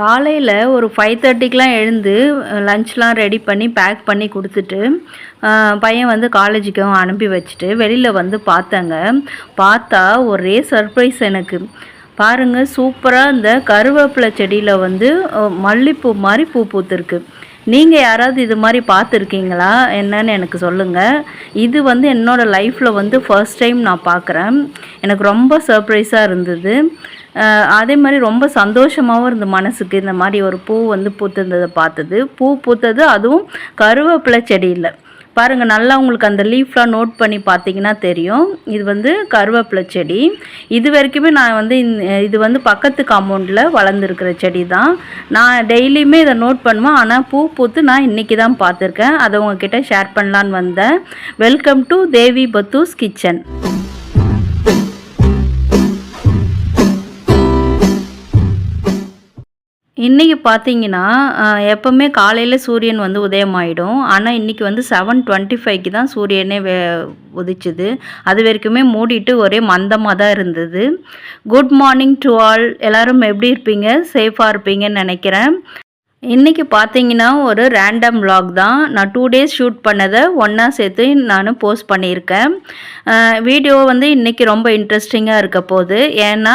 காலையில் ஒரு 5:30க்கெலாம் எழுந்து லஞ்ச்லாம் ரெடி பண்ணி பேக் பண்ணி கொடுத்துட்டு பையன் வந்து காலேஜுக்கும் அனுப்பி வச்சுட்டு வெளியில் வந்து பார்த்தேங்க. பார்த்தா ஒரே சர்ப்ரைஸ் எனக்கு. பாருங்கள், சூப்பராக இந்த கருவேப்பிலை செடியில் வந்து மல்லிப்பூ மாதிரி பூ பூத்துருக்கு. நீங்கள் யாராவது இது மாதிரி பார்த்துருக்கீங்களா என்னன்னு எனக்கு சொல்லுங்கள். இது வந்து என்னோடய லைஃப்பில் வந்து ஃபர்ஸ்ட் டைம் நான் பார்க்குறேன். எனக்கு ரொம்ப சர்ப்ரைஸாக இருந்தது. அதே மாதிரி ரொம்ப சந்தோஷமாகவும் இருந்த மனசுக்கு இந்த மாதிரி ஒரு பூ வந்து பூத்துருந்ததை பார்த்தது. பூ பூத்தது அதுவும் கருவேப்பிலை செடியில். பாருங்கள், நல்லா உங்களுக்கு அந்த லீஃப்லாம் நோட் பண்ணி பார்த்தீங்கன்னா தெரியும். இது வந்து கருவேப்பிலை செடி. இது வரைக்குமே நான் வந்து இது வந்து பக்கத்து காம்பவுண்டில் வளர்ந்துருக்கிற செடி தான். நான் டெய்லியுமே இதை நோட் பண்ணுவேன். ஆனால் பூ பூத்து நான் இன்றைக்கி தான் பார்த்துருக்கேன். அதை உங்ககிட்ட ஷேர் பண்ணலான்னு வந்தேன். வெல்கம் டு தேவி பத்தூஸ் கிச்சன். இன்றைக்கி பார்த்தீங்கன்னா எப்போவுமே காலையில் சூரியன் வந்து உதயமாயிடும். ஆனால் இன்றைக்கி வந்து 7:25க்கு தான் சூரியனே உதிச்சுது. அது வரைக்குமே மூடிட்டு ஒரே மந்தமாக தான் இருந்தது. Good morning to all. எல்லோரும் எப்படி இருப்பீங்க? சேஃபாக இருப்பீங்கன்னு நினைக்கிறேன். இன்றைக்கி பார்த்தீங்கன்னா ஒரு ரேண்டம் vlog தான். நான் 2 days ஷூட் பண்ணதை ஒன்றா சேர்த்து நான் போஸ்ட் பண்ணியிருக்கேன். வீடியோ வந்து இன்றைக்கி ரொம்ப இன்ட்ரெஸ்டிங்காக இருக்க போகுது. ஏன்னா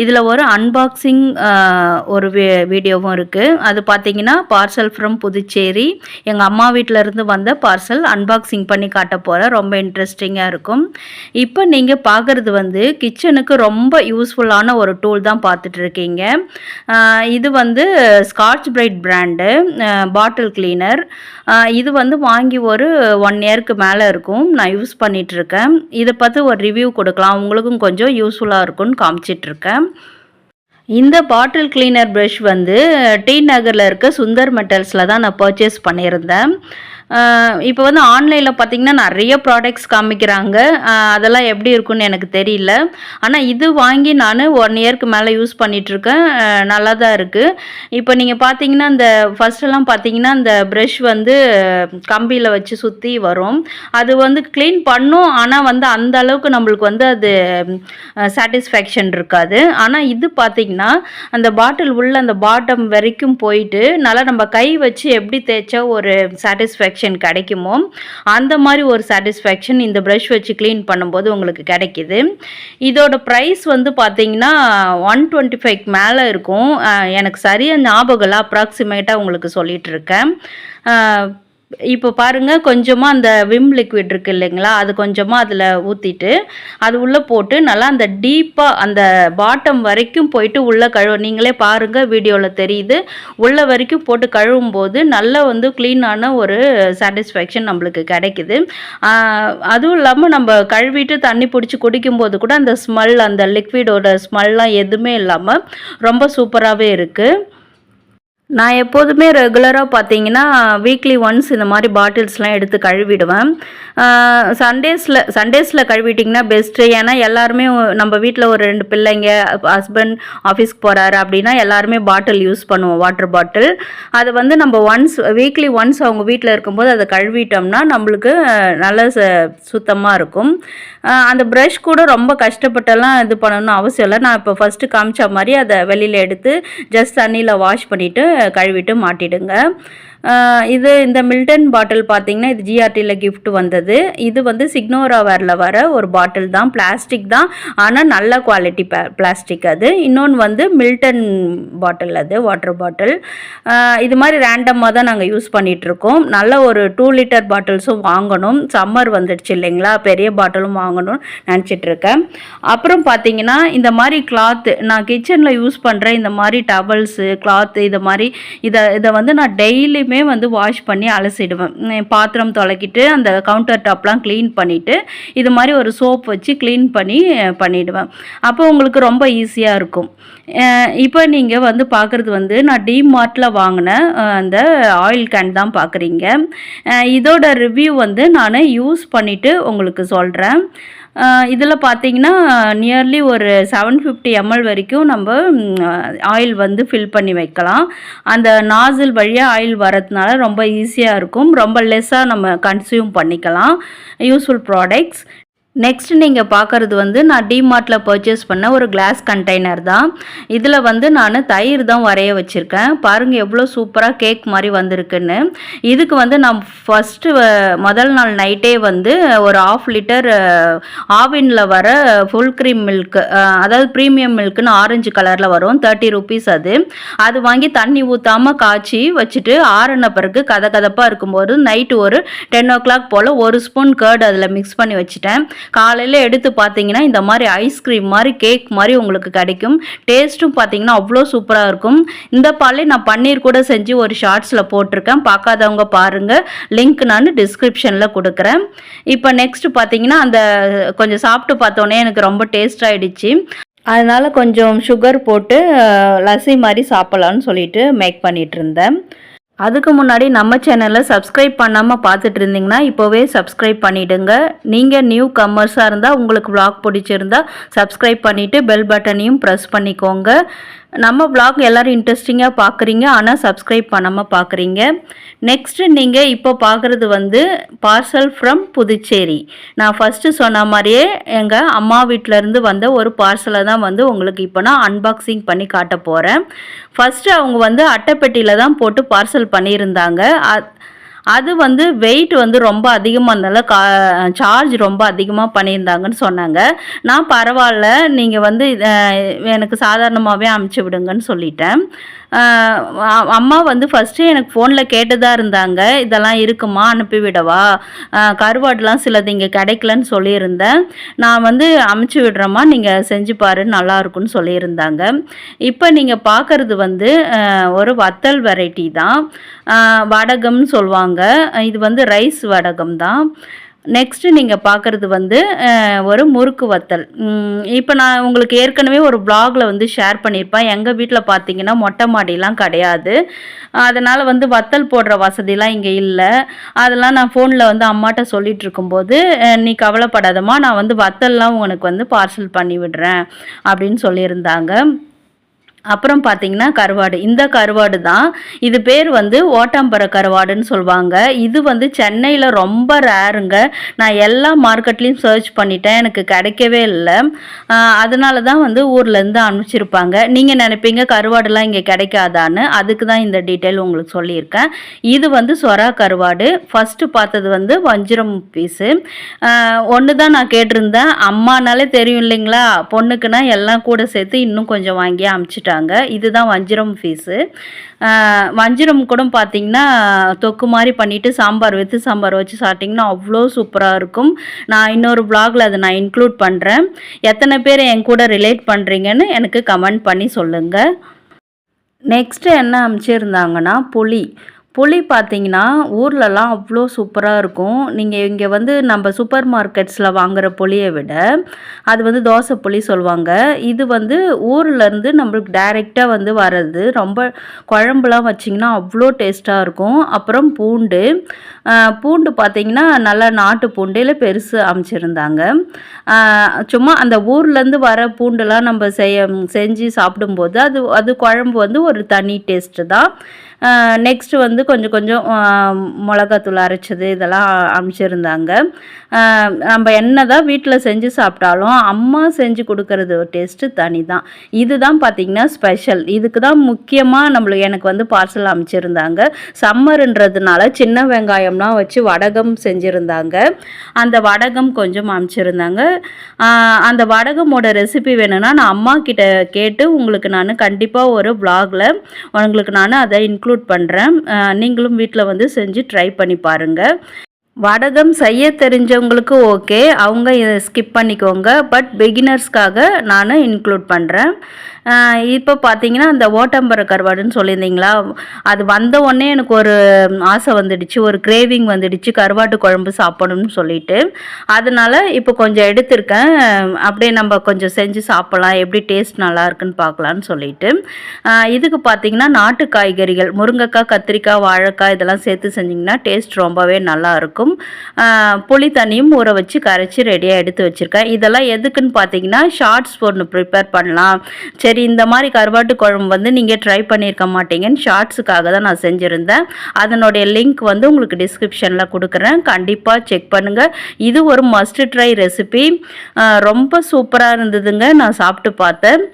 இதில் ஒரு அன்பாக்சிங் ஒரு வீடியோவும் இருக்குது. அது பார்த்தீங்கன்னா பார்சல் ஃப்ரம் புதுச்சேரி. எங்கள் அம்மா வீட்டிலேருந்து வந்த பார்சல் அன்பாக்சிங் பண்ணி காட்ட போகிறேன். ரொம்ப இன்ட்ரெஸ்டிங்காக இருக்கும். இப்போ நீங்கள் பார்க்குறது வந்து கிச்சனுக்கு ரொம்ப யூஸ்ஃபுல்லான ஒரு டூல் தான் பார்த்துட்ருக்கீங்க. இது வந்து ஸ்காட்ச் பிரைட் பிராண்டு பாட்டில் கிளீனர். இது வந்து வாங்கி ஒரு 1 yearக்கு மேலே இருக்கும். நான் யூஸ் பண்ணிகிட்ருக்கேன். இதை பார்த்து ஒரு ரிவ்யூ கொடுக்கலாம், உங்களுக்கும் கொஞ்சம் யூஸ்ஃபுல்லாக இருக்கும்னு காமிச்சிட்ருக்கேன். இந்த பாட்டில் கிளீனர் ப்ரஷ் வந்து டி நகரில் இருக்க சுந்தர் மெட்டல்ஸில் தான் நான் பர்ச்சேஸ் பண்ணியிருந்தேன். இப்போ வந்து ஆன்லைனில் பார்த்திங்கன்னா நிறைய ப்ராடக்ட்ஸ் காமிக்கிறாங்க. அதெல்லாம் எப்படி இருக்குன்னு எனக்கு தெரியல. ஆனால் இது வாங்கி நான் 1 yearக்கு மேலே யூஸ் பண்ணிகிட்ருக்கேன். நல்லா தான் இருக்குது. இப்போ நீங்கள் பார்த்தீங்கன்னா இந்த ஃபஸ்ட்டெல்லாம் பார்த்தீங்கன்னா இந்த ப்ரஷ் வந்து கம்பியில் வச்சு சுற்றி வரும். அது வந்து க்ளீன் பண்ணும். ஆனால் வந்து அந்த அளவுக்கு நம்மளுக்கு வந்து அது சாட்டிஸ்ஃபேக்ஷன் இருக்காது. ஆனால் இது பார்த்திங்கன்னா அந்த பாட்டில் உள்ள அந்த பாட்டம் வரைக்கும் போயிட்டு நல்லா நம்ம கை வச்சு எப்படி தேய்ச்சா ஒரு சாட்டிஸ்ஃபேக்ஷன் கிடைக்குமோ அந்த மாதிரி ஒரு சாட்டிஸ்ஃபேக்ஷன் இந்த ப்ரஷ் வச்சு க்ளீன் பண்ணும்போது உங்களுக்கு கிடைக்கிது. இதோட ப்ரைஸ் வந்து பார்த்தீங்கன்னா 125 மேலே இருக்கும். எனக்கு சரியாக ஞாபகம் இல்லை, அப்ராக்சிமேட்டாக உங்களுக்கு சொல்லிகிட்டு இருக்கேன். இப்போ பாருங்கள், கொஞ்சமாக அந்த விம் லிக்விட் இருக்குது இல்லைங்களா, அது கொஞ்சமாக அதில் ஊற்றிட்டு அது உள்ளே போட்டு நல்லா அந்த டீப்பாக அந்த பாட்டம் வரைக்கும் போயிட்டு உள்ளே நீங்களே பாருங்கள், வீடியோவில் தெரியுது. உள்ளே வரைக்கும் போட்டு கழுவும் போது நல்லா வந்து க்ளீனான ஒரு சாட்டிஸ்ஃபேக்ஷன் நம்மளுக்கு கிடைக்குது. அதுவும் இல்லாமல் நம்ம கழுவிட்டு தண்ணி பிடிச்சி குடிக்கும்போது கூட அந்த ஸ்மெல், அந்த லிக்விடோட ஸ்மெல்லாம் எதுவுமே இல்லாமல் ரொம்ப சூப்பராகவே இருக்குது. நான் எப்போதுமே ரெகுலராக பார்த்தீங்கன்னா வீக்லி ஒன்ஸ் இந்த மாதிரி பாட்டில்ஸ்லாம் எடுத்து கழுவிடுவேன். சண்டேஸில் கழுவிட்டிங்கன்னா பெஸ்ட்டு. ஏன்னா எல்லாருமே நம்ம வீட்டில் ஒரு 2 பிள்ளைங்க, ஹஸ்பண்ட் ஆஃபீஸ்க்கு போகிறாரு அப்படின்னா எல்லாருமே பாட்டில் யூஸ் பண்ணுவோம், வாட்டர் பாட்டில். அதை வந்து நம்ம வீக்லி ஒன்ஸ் அவங்க வீட்டில் இருக்கும்போது அதை கழுவிட்டோம்னா நம்மளுக்கு நல்ல சுத்தமாக இருக்கும். அந்த ப்ரஷ் கூட ரொம்ப கஷ்டப்பட்டெல்லாம் இது பண்ணணும்னு அவசியம் இல்லை. நான் இப்போ ஃபஸ்ட்டு காமிச்ச மாதிரி அதை வெளியில் எடுத்து ஜஸ்ட் தண்ணியில் வாஷ் பண்ணிவிட்டு கழுவிட்டு மாட்டிடுங்க. இந்த மில்டன் பாட்டில் பார்த்தீங்கன்னா இது ஜிஆர்டியில் கிஃப்ட் வந்தது. இது வந்து சிக்னோரா வேரில் வர ஒரு பாட்டில் தான், பிளாஸ்டிக் தான், ஆனால் நல்ல குவாலிட்டி பிளாஸ்டிக் அது. இன்னொன்று வந்து மில்டன் பாட்டில், அது வாட்டர் பாட்டில். இது மாதிரி ரேண்டமாக தான் நாங்கள் யூஸ் பண்ணிகிட்ருக்கோம். நல்ல ஒரு 2 liter பாட்டில்ஸும் வாங்கணும். சம்மர் வந்துடுச்சு இல்லைங்களா, பெரிய பாட்டிலும் வாங்கணும்னு நினச்சிட்ருக்கேன். அப்புறம் பார்த்தீங்கன்னா இந்த மாதிரி கிளாத்து, நான் கிச்சனில் யூஸ் பண்ணுற இந்த மாதிரி டவல்ஸு, கிளாத்து, இதை வந்து நான் டெய்லியுமே வந்து வாஷ் பண்ணி அலசிடுவேன். பாத்திரம் தொலைக்கிட்டு அந்த கவுண்டர் டாப்லாம் க்ளீன் பண்ணிவிட்டு இது மாதிரி ஒரு சோப் வச்சு க்ளீன் பண்ணிவிடுவேன். அப்போ உங்களுக்கு ரொம்ப ஈஸியாக இருக்கும். இப்போ நீங்கள் வந்து பார்க்குறது வந்து நான் டிமார்ட்டில் வாங்கின அந்த ஆயில் கேன் தான் பார்க்குறீங்க. இதோட ரிவ்யூ வந்து நான் யூஸ் பண்ணிவிட்டு உங்களுக்கு சொல்கிறேன். இதில் பார்த்தீங்கன்னா நியர்லி ஒரு 750 ml வரைக்கும் நம்ம ஆயில் வந்து ஃபில் பண்ணி வைக்கலாம். அந்த நாசில் வழியாக ஆயில் வரதுனால ரொம்ப ஈஸியாக இருக்கும். ரொம்ப லெஸ்ஸாக நம்ம கன்சியூம் பண்ணிக்கலாம். Useful products. நெக்ஸ்ட் நீங்கள் பார்க்குறது வந்து நான் டிமார்ட்டில் பர்ச்சேஸ் பண்ண ஒரு கிளாஸ் கண்டெய்னர் தான். இதில் வந்து நான் தயிர் தான் வரைய வச்சுருக்கேன். பாருங்கள் எவ்வளோ சூப்பராக கேக் மாதிரி வந்திருக்குன்னு. இதுக்கு வந்து நான் ஃபஸ்ட்டு முதல் நாள் நைட்டே வந்து ஒரு 1/2 லிட்டர் ஆவினில் வர ஃபுல் க்ரீம் மில்க், அதாவது ப்ரீமியம் மில்க்குன்னு ஆரஞ்சு கலரில் வரும், 30 ருபீஸ் அது. அது வாங்கி தண்ணி ஊற்றாமல் காய்ச்சி வச்சுட்டு ஆறின பிறகு கதப்பாக இருக்கும்போது நைட்டு ஒரு 10 o'clock போல் 1 ஸ்பூன் கர்ட் அதில் மிக்ஸ் பண்ணி வச்சுட்டேன். காலையில் எடுத்து பார்த்தீங்கன்னா இந்த மாதிரி ஐஸ்கிரீம் மாதிரி கேக் மாதிரி உங்களுக்கு கிடைக்கும். டேஸ்ட்டும் பார்த்தீங்கன்னா அவ்வளோ சூப்பராக இருக்கும். இந்த பாலே நான் பன்னீர் கூட செஞ்சு ஒரு ஷார்ட்ஸில் போட்டிருக்கேன், பார்க்காதவங்க பாருங்கள், லிங்க் நான் டிஸ்கிரிப்ஷனில் கொடுக்குறேன். இப்போ நெக்ஸ்ட் பார்த்தீங்கன்னா அந்த கொஞ்சம் சாப்பிட்டு பார்த்தோன்னே எனக்கு ரொம்ப டேஸ்ட் ஆகிடுச்சு. அதனால் கொஞ்சம் சுகர் போட்டு லஸ்ஸி மாதிரி சாப்பிட்லான்னு சொல்லிட்டு மேக் பண்ணிகிட்டு இருந்தேன். அதுக்கு முன்னாடி நம்ம சேனலில் சப்ஸ்கிரைப் பண்ணாமல் பார்த்துட்டு இருந்தீங்கன்னா இப்போவே சப்ஸ்கிரைப் பண்ணிவிடுங்க. நீங்கள் நியூ கம்மர்ஸாக இருந்தால் உங்களுக்கு vlog பிடிச்சிருந்தா சப்ஸ்கிரைப் பண்ணிவிட்டு பெல் பட்டனையும் ப்ரெஸ் பண்ணிக்கோங்க. நம்ம vlog எல்லோரும் இன்ட்ரெஸ்டிங்காக பார்க்குறீங்க, ஆனால் சப்ஸ்கிரைப் பண்ணாமல் பார்க்குறீங்க. நெக்ஸ்ட்டு நீங்கள் இப்போ பார்க்குறது வந்து பார்சல் ஃப்ரம் புதுச்சேரி. நான் ஃபஸ்ட்டு சொன்ன மாதிரியே எங்கள் அம்மா வீட்டிலேருந்து வந்த ஒரு பார்சலை தான் வந்து உங்களுக்கு இப்போ நான் அன்பாக்சிங் பண்ணி காட்ட போகிறேன். ஃபஸ்ட்டு அவங்க வந்து அட்டைப்பெட்டியில் தான் போட்டு பார்சல் பண்ணியிருந்தாங்க. அது வந்து வெயிட் வந்து ரொம்ப அதிகமாக இருந்தால சார்ஜ் ரொம்ப அதிகமாக பண்ணியிருந்தாங்கன்னு சொன்னாங்க. நான் பரவாயில்ல, நீங்கள் வந்து எனக்கு சாதாரணமாகவே அமுச்சு விடுங்கன்னு சொல்லிட்டேன். அம்மா வந்து ஃபஸ்ட்டு எனக்கு ஃபோனில் கேட்டுதான் இருந்தாங்க, இதெல்லாம் இருக்குமா, அனுப்பிவிடவா, கருவாடுலாம் சிலது இங்கே கிடைக்கலன்னு சொல்லியிருந்தேன். நான் வந்து அமுச்சு விடுறேம்மா, நீங்கள் செஞ்சு பாரு, நல்லாயிருக்குன்னு சொல்லியிருந்தாங்க. இப்போ நீங்கள் பார்க்குறது வந்து ஒரு வத்தல் வெரைட்டி தான், வடகம்னு சொல்லுவாங்க. இது வந்து ரைஸ் வடகம் தான். நெக்ஸ்ட்டு நீங்கள் பார்க்குறது வந்து ஒரு முறுக்கு வத்தல். இப்போ நான் உங்களுக்கு ஏற்கனவே ஒரு vlogல வந்து ஷேர் பண்ணியிருப்பேன். எங்கள் வீட்டில் பார்த்தீங்கன்னா மொட்டை மாடிலாம் கிடையாது, அதனால் வந்து வத்தல் போடுற வசதிலாம் இங்கே இல்லை. அதெல்லாம் நான் ஃபோனில் வந்து அம்மாட்ட சொல்லிகிட்டு இருக்கும்போது, நீ கவலைப்படாதம்மா, நான் வந்து வத்தல்லாம் உனக்கு வந்து பார்சல் பண்ணி விடுறேன் அப்படின்னு சொல்லியிருந்தாங்க. அப்புறம் பார்த்தீங்கன்னா கருவாடு. இந்த கருவாடு தான், இது பேர் வந்து ஓட்டாம்பர கருவாடுன்னு சொல்லுவாங்க. இது வந்து சென்னையில் ரொம்ப ரேருங்க. நான் எல்லா மார்க்கெட்லேயும் சர்ச் பண்ணிட்டேன், எனக்கு கிடைக்கவே இல்லை. அதனால தான் வந்து ஊர்லேருந்து அனுப்பிச்சிருப்பாங்க. நீங்கள் நினைப்பீங்க கருவாடுலாம் இங்கே கிடைக்காதான்னு, அதுக்கு தான் இந்த டீட்டெயில் உங்களுக்கு சொல்லியிருக்கேன். இது வந்து சொரா கருவாடு. ஃபஸ்ட்டு பார்த்தது வந்து வஞ்சிரம் பீஸு. ஒன்று தான் நான் கேட்டிருந்தேன், அம்மானாலே தெரியும் இல்லைங்களா, பொண்ணுக்குன்னா எல்லாம் கூட சேர்த்து இன்னும் கொஞ்சம் வாங்கி அனுப்பிச்சிட்டேன். இதுதான் வஞ்சிரம் பீஸு. வஞ்சிரம் கூட பார்த்தீங்கன்னா தொக்கு மாதிரி பண்ணிவிட்டு சாம்பார் வெத்து சாம்பார் வச்சு சாப்பிட்டிங்கன்னா அவ்வளோ சூப்பராக இருக்கும். நான் இன்னொரு vlogல அதை நான் இன்க்ளூட் பண்ணுறேன். எத்தனை பேர் என் கூட ரிலேட் பண்ணுறீங்கன்னு எனக்கு கமெண்ட் பண்ணி சொல்லுங்கள். நெக்ஸ்ட்டு என்ன அமைச்சிருந்தாங்கன்னா புளி பார்த்தீங்கன்னா ஊர்லலாம் அவ்வளோ சூப்பராக இருக்கும். நீங்கள் இங்கே வந்து நம்ம சூப்பர் மார்க்கெட்ஸில் வாங்குகிற புளியை விட அது வந்து தோசை புளி சொல்லுவாங்க. இது வந்து ஊர்லேருந்து நம்மளுக்கு டைரெக்டாக வந்து வர்றது. ரொம்ப குழம்புலாம் வச்சிங்கன்னா அவ்வளோ டேஸ்ட்டாக இருக்கும். அப்புறம் பூண்டு பார்த்தீங்கன்னா நல்லா நாட்டு பூண்டில் பெருசு அமைச்சிருந்தாங்க. சும்மா அந்த ஊர்லேருந்து வர பூண்டுலாம் நம்ம செஞ்சு சாப்பிடும்போது அது குழம்பு வந்து ஒரு தனி டேஸ்ட்டு தான். நெக்ஸ்ட்டு வந்து கொஞ்சம் மிளகாத்தூள் அரைச்சது இதெல்லாம் அனுப்பிச்சிருந்தாங்க. நம்ம என்ன தான் வீட்டில் செஞ்சு சாப்பிட்டாலும் அம்மா செஞ்சு கொடுக்கறது டேஸ்ட்டு தனி தான். இதுதான் பார்த்திங்கன்னா ஸ்பெஷல். இதுக்கு தான் முக்கியமாக எனக்கு வந்து பார்சல் அனுப்பிச்சிருந்தாங்க. சம்மருன்றதுனால சின்ன வெங்காயம்லாம் வச்சு வடகம் செஞ்சுருந்தாங்க. அந்த வடகம் கொஞ்சம் அனுப்பிச்சிருந்தாங்க. அந்த வடகமோட ரெசிபி வேணும்னா நான் அம்மா கிட்ட கேட்டு உங்களுக்கு நான் கண்டிப்பாக ஒரு vlogல உங்களுக்கு நான் அதை இன்க்ளூட் பண்ணுறேன். நீங்களும் வீட்டில் வந்து செஞ்சு ட்ரை பண்ணி பாருங்கள். வடகம் செய்ய தெரிஞ்சவங்களுக்கு ஓகே, அவங்க இதை ஸ்கிப் பண்ணிக்கோங்க. பட் பிகினர்ஸ்க்காக நான் இன்க்ளூட் பண்ணுறேன். இப்போ பார்த்தீங்கன்னா அந்த ஓட்டம்பர கருவாடுன்னு சொல்லியிருந்தீங்களா, அது வந்த உடனே எனக்கு ஒரு ஆசை வந்துடுச்சு, ஒரு கிரேவிங் வந்துடுச்சு கருவாட்டு குழம்பு சாப்பிடணும்னு சொல்லிட்டு. அதனால் இப்போ கொஞ்சம் எடுத்திருக்கேன். அப்படியே நம்ம கொஞ்சம் செஞ்சு சாப்பிட்லாம், எப்படி டேஸ்ட் நல்லா இருக்குன்னு பார்க்கலான்னு சொல்லிட்டு. இதுக்கு பார்த்தீங்கன்னா நாட்டு காய்கறிகள் முருங்கைக்காய், கத்திரிக்காய், வாழைக்காய் இதெல்லாம் சேர்த்து செஞ்சிங்கன்னா டேஸ்ட் ரொம்பவே நல்லாயிருக்கும். இருக்கும். புளி தண்ணியும் ஊற வச்சு கரைச்சி ரெடியாக எடுத்து வச்சுருக்கேன். இதெல்லாம் எதுக்குன்னு பார்த்தீங்கன்னா ஷார்ட்ஸ் ஒன்று ப்ரிப்பேர் பண்ணலாம். சரி, இந்த மாதிரி கருவாட்டு குழம்பு வந்து நீங்கள் ட்ரை பண்ணியிருக்க மாட்டீங்கன்னு ஷார்ட்ஸுக்காக தான் நான் செஞ்சுருந்தேன். அதனுடைய லிங்க் வந்து உங்களுக்கு டிஸ்கிரிப்ஷனில் கொடுக்குறேன், கண்டிப்பாக செக் பண்ணுங்கள். இது ஒரு மஸ்ட் ட்ரை ரெசிபி, ரொம்ப சூப்பராக இருந்ததுங்க. நான் சாப்பிட்டு பார்த்தேன்.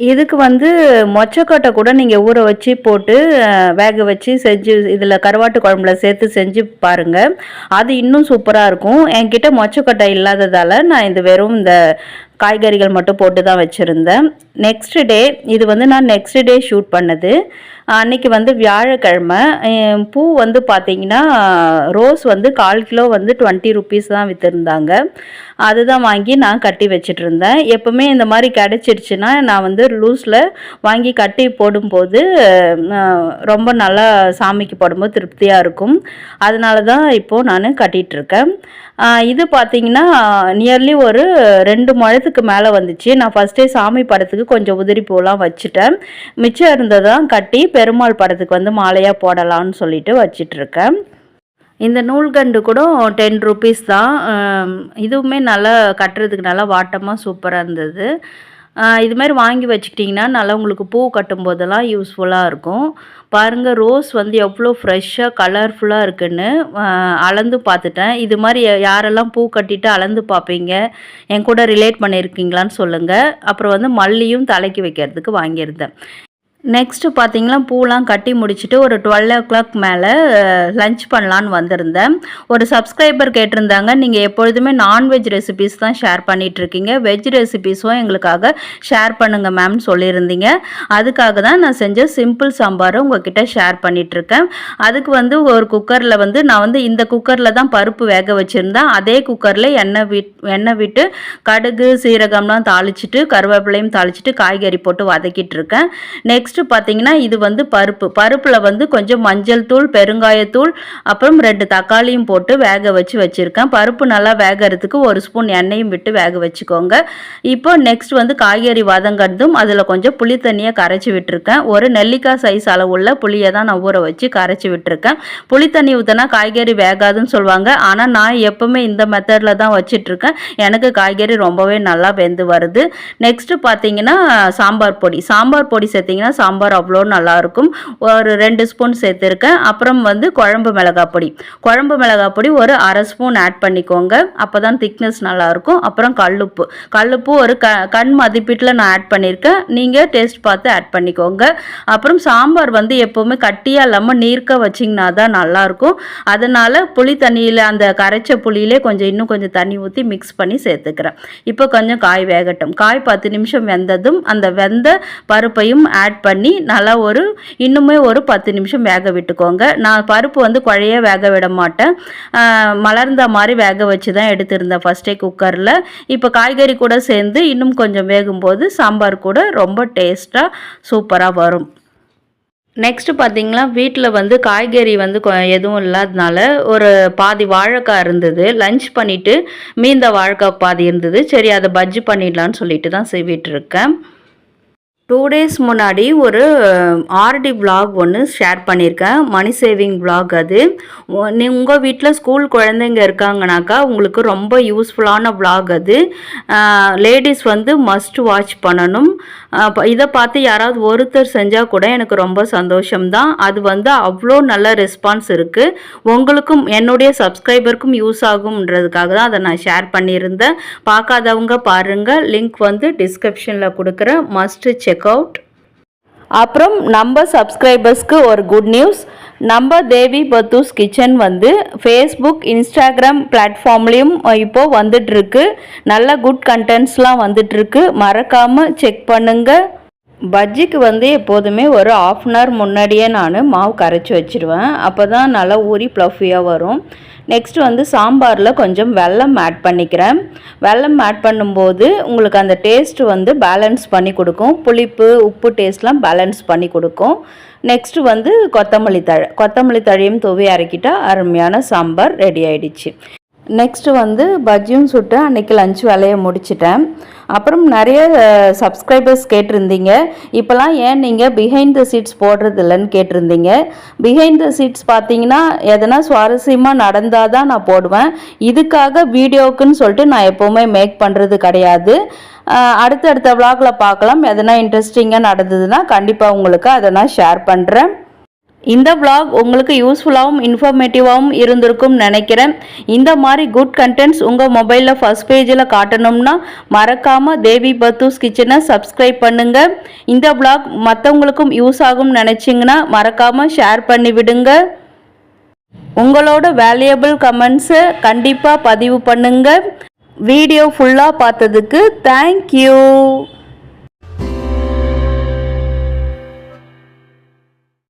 இதுக்கு வந்து மொச்சக்கொட்டை கூட நீங்கள் ஊற வச்சு போட்டு வேக வச்சு செஞ்சு இதில் கருவாட்டு குழம்புல சேர்த்து செஞ்சு பாருங்கள், அது இன்னும் சூப்பராக இருக்கும். என்கிட்ட மொச்சக்கொட்டை இல்லாததால் நான் இந்த வெறும் இந்த காய்கறிகள் மட்டும் போட்டு தான் வச்சுருந்தேன். நெக்ஸ்ட் டே, இது வந்து நான் நெக்ஸ்ட் டே ஷூட் பண்ணது. அன்றைக்கி வந்து வியாழக்கிழமை. பூ வந்து பார்த்திங்கன்னா ரோஸ் வந்து 1/4 கிலோ வந்து 20 ருபீஸ் தான் விற்றுருந்தாங்க. அதுதான் வாங்கி நான் கட்டி வச்சிட்ருந்தேன். எப்போவுமே இந்த மாதிரி கிடச்சிடுச்சுன்னா நான் வந்து லூஸில் வாங்கி கட்டி போடும்போது ரொம்ப நல்லா சாமிக்கு போடும்போது திருப்தியாக இருக்கும். அதனால தான் இப்போது நான் கட்டிகிட்ருக்கேன். இது பார்த்திங்கன்னா நியர்லி ஒரு 2 முழத்துக்கு மேலே வந்துச்சு. நான் ஃபஸ்ட்டே சாமி படத்துக்கு கொஞ்சம் உதிரி பூலாம் வச்சுட்டேன். மிச்சம் இருந்ததான் கட்டி பெருமாள் படத்துக்கு வந்து மாலையாக போடலான்னு சொல்லிட்டு வச்சிட்ருக்கேன். இந்த நூல்கண்டு கூட 10 ருபீஸ் தான். இதுவுமே நல்லா கட்டுறதுக்கு நல்லா வாட்டமாக சூப்பராக இருந்தது. இதுமாதிரி வாங்கி வச்சுக்கிட்டிங்கன்னா நல்லா உங்களுக்கு பூ கட்டும் போதெல்லாம் யூஸ்ஃபுல்லாக இருக்கும். பாருங்கள், ரோஸ் வந்து எவ்வளோ ஃப்ரெஷ்ஷாக கலர்ஃபுல்லாக இருக்குன்னு அளந்து பார்த்துட்டேன். இது மாதிரி யாரெல்லாம் பூ கட்டிட்டு அளந்து பார்ப்பீங்க, என் கூட ரிலேட் பண்ணியிருக்கீங்களான்னு சொல்லுங்கள். அப்புறம் வந்து மல்லியும் தலைக்கு வைக்கிறதுக்கு வாங்கியிருந்தேன். நெக்ஸ்ட்டு பார்த்திங்கன்னா பூலாம் கட்டி முடிச்சுட்டு ஒரு 12 o'clock மேலே லஞ்ச் பண்ணலான்னு வந்திருந்தேன். ஒரு சப்ஸ்கிரைபர் கேட்டிருந்தாங்க, நீங்கள் எப்பொழுதுமே நான்வெஜ் ரெசிபீஸ் தான் ஷேர் பண்ணிகிட்ருக்கீங்க, வெஜ் ரெசிபீஸும் எங்களுக்காக ஷேர் பண்ணுங்கள் மேம்னு சொல்லியிருந்தீங்க. அதுக்காக தான் நான் செஞ்ச சிம்பிள் சாம்பாரை உங்கள்கிட்ட ஷேர் பண்ணிகிட்ருக்கேன். அதுக்கு வந்து ஒரு குக்கரில் வந்து நான் வந்து இந்த குக்கரில் தான் பருப்பு வேக வச்சுருந்தேன். அதே குக்கரில் எண்ணெய் விட்டு கடுகு சீரகம்லாம் தாளிச்சிட்டு கருவேப்பிலையும் தாளிச்சிட்டு காய்கறி போட்டு வதக்கிட்டு இருக்கேன். நெக்ஸ்ட் பார்த்தீங்கன்னா இது வந்து பருப்பில் வந்து கொஞ்சம் மஞ்சள் தூள், பெருங்காயத்தூள், அப்புறம் 2 தக்காளியும் போட்டு வேக வச்சுருக்கேன். பருப்பு நல்லா வேகிறதுக்கு 1 ஸ்பூன் எண்ணெயும் விட்டு வேக வச்சுக்கோங்க. இப்போ நெக்ஸ்ட் வந்து காய்கறி வதங்கிறதும் அதில் கொஞ்சம் புளி தண்ணியை கரைச்சி விட்டுருக்கேன். ஒரு நெல்லிக்காய் சைஸ் அளவுள்ள புளியை தான் நான் ஊற வச்சு கரைச்சி விட்டுருக்கேன். புளி தண்ணி ஊற்றினா காய்கறி வேகாதுன்னு சொல்லுவாங்க, ஆனால் நான் எப்பவுமே இந்த மெத்தடில் தான் வச்சிட்ருக்கேன். எனக்கு காய்கறி ரொம்பவே நல்லா வெந்து வருது. நெக்ஸ்ட்டு பார்த்தீங்கன்னா சாம்பார் பொடி சேர்த்திங்கன்னா சாம்பார் அவ்வளோ நல்லாயிருக்கும். ஒரு 2 ஸ்பூன் சேர்த்துருக்கேன். அப்புறம் வந்து குழம்பு மிளகாய் பொடி ஒரு 1/2 ஸ்பூன் ஆட் பண்ணிக்கோங்க, அப்போ தான் திக்னஸ் நல்லாயிருக்கும். அப்புறம் கல்லுப்பு ஒரு கண் மதிப்பீட்டில் நான் ஆட் பண்ணியிருக்கேன், நீங்கள் டேஸ்ட் பார்த்து ஆட் பண்ணிக்கோங்க. அப்புறம் சாம்பார் வந்து எப்போவுமே கட்டியாக இல்லாமல் நீர்க்க வச்சிங்கன்னா தான் நல்லாயிருக்கும். அதனால் புளி தண்ணியில் அந்த கரைச்ச புளியிலே இன்னும் கொஞ்சம் தண்ணி ஊற்றி மிக்ஸ் பண்ணி சேர்த்துக்கிறேன். இப்போ கொஞ்சம் காய் வேகட்டும். காய் 10 நிமிஷம் வெந்ததும் அந்த வெந்த பருப்பையும் ஆட் பண்ணி நல்லா இன்னுமே ஒரு 10 நிமிஷம் வேக விட்டுக்கோங்க. நான் பருப்பு வந்து குழைய வேக விட மாட்டேன், மலர்ந்த மாதிரி வேக வச்சு தான் எடுத்திருந்தேன் ஃபஸ்ட்டே குக்கரில். இப்போ காய்கறி கூட சேர்ந்து இன்னும் கொஞ்சம் வேகும்போது சாம்பார் கூட ரொம்ப டேஸ்ட்டாக சூப்பராக வரும். நெக்ஸ்ட்டு பார்த்திங்கன்னா வீட்டில் வந்து காய்கறி வந்து எதுவும் இல்லாதனால ஒரு பாதி வாழைக்காய் இருந்தது. லஞ்ச் பண்ணிவிட்டு மீந்த வாழைக்காய் பாதி இருந்தது. சரி, அதை பஜ்ஜி பண்ணிடலான்னு சொல்லிட்டு தான் செய்விட்டுருக்கேன். 2 days முன்னாடி ஒரு ஆர்டி விலாக் ஒன்று ஷேர் பண்ணியிருக்கேன், மணி சேவிங் விலாக். அது உங்கள் வீட்டில் ஸ்கூல் குழந்தைங்க இருக்காங்கனாக்கா உங்களுக்கு ரொம்ப யூஸ்ஃபுல்லான விலாக் அது. லேடிஸ் வந்து மஸ்ட் வாட்ச் பண்ணணும். இதை பார்த்து யாராவது ஒருத்தர் செஞ்சால் கூட எனக்கு ரொம்ப சந்தோஷம்தான். அது வந்து அவ்வளோ நல்ல ரெஸ்பான்ஸ் இருக்குது. உங்களுக்கும் என்னுடைய சப்ஸ்கிரைபருக்கும் யூஸ் ஆகும்ன்றதுக்காக தான் அதை நான் ஷேர் பண்ணியிருந்தேன். பார்க்காதவங்க பாருங்கள், லிங்க் வந்து டிஸ்கிரிப்ஷனில் கொடுக்குறேன், மஸ்ட் செக் அவுட். அப்புறம் நம்ம சப்ஸ்கிரைபர்ஸ்க்கு ஒரு குட் நியூஸ். நம்ம தேவி பத்தூஸ் கிச்சன் வந்து ஃபேஸ்புக், இன்ஸ்டாகிராம் பிளாட்ஃபார்ம்லேயும் இப்போது வந்துட்டுருக்கு. நல்ல குட் கண்டென்ட்ஸ்லாம் வந்துட்டுருக்கு, மறக்காமல் செக் பண்ணுங்கள். பஜ்ஜிக்கு வந்து எப்போதுமே ஒரு 1/2 hour முன்னாடியே நான் மாவு கரைச்சி வச்சுருவேன், அப்போ தான் நல்லா ஊறி ப்ளஃபியாக வரும். நெக்ஸ்ட் வந்து சாம்பாரில் கொஞ்சம் வெல்லம் ஆட் பண்ணிக்கிறேன். வெல்லம் ஆட் பண்ணும்போது உங்களுக்கு அந்த டேஸ்ட் வந்து பேலன்ஸ் பண்ணி கொடுக்கும், புளிப்பு உப்பு டேஸ்ட்லாம் பேலன்ஸ் பண்ணி கொடுக்கும். நெக்ஸ்ட்டு வந்து கொத்தமல்லி தழையும் தூவி அரைக்கிட்டால் அருமையான சாம்பார் ரெடி ஆகிடுச்சு. நெக்ஸ்ட்டு வந்து பஜ்ஜியும் சுட்டு அன்றைக்கி லஞ்ச் வேலையை முடிச்சிட்டேன். அப்புறம் நிறைய சப்ஸ்கிரைபர்ஸ் கேட்டிருந்தீங்க, இப்போலாம் ஏன் நீங்கள் பிஹைண்ட் த சீட்ஸ் போடுறது இல்லைன்னு கேட்டிருந்தீங்க. பிஹைண்ட் த சீட்ஸ் பார்த்தீங்கன்னா எதனா சுவாரஸ்யமாக நடந்தால் தான் நான் போடுவேன். இதுக்காக வீடியோக்குன்னு சொல்லிட்டு நான் எப்போவுமே மேக் பண்ணுறது கிடையாது. அடுத்தடுத்த விளாகில் பார்க்கலாம். எதனா இன்ட்ரெஸ்டிங்காக நடந்ததுன்னா கண்டிப்பாக உங்களுக்கு அதை நான் ஷேர் பண்ணுறேன். இந்த vlog உங்களுக்கு யூஸ்ஃபுல்லாகவும் இன்ஃபர்மேட்டிவாகவும் இருந்திருக்கும் நினைக்கிறேன். இந்த மாதிரி குட் கண்டென்ட்ஸ் உங்கள் மொபைலில் ஃபர்ஸ்ட் பேஜில் காட்டணும்னா மறக்காமல் தேவி பத்தூஸ் கிச்சனை சப்ஸ்கிரைப் பண்ணுங்கள். இந்த vlog மற்றவங்களுக்கும் யூஸ் ஆகும் நினச்சிங்கன்னா மறக்காமல் ஷேர் பண்ணி விடுங்க. உங்களோட வேல்யூபிள் கமெண்ட்ஸை கண்டிப்பாக பதிவு பண்ணுங்கள். வீடியோ ஃபுல்லாக பார்த்ததுக்கு தேங்க்யூ.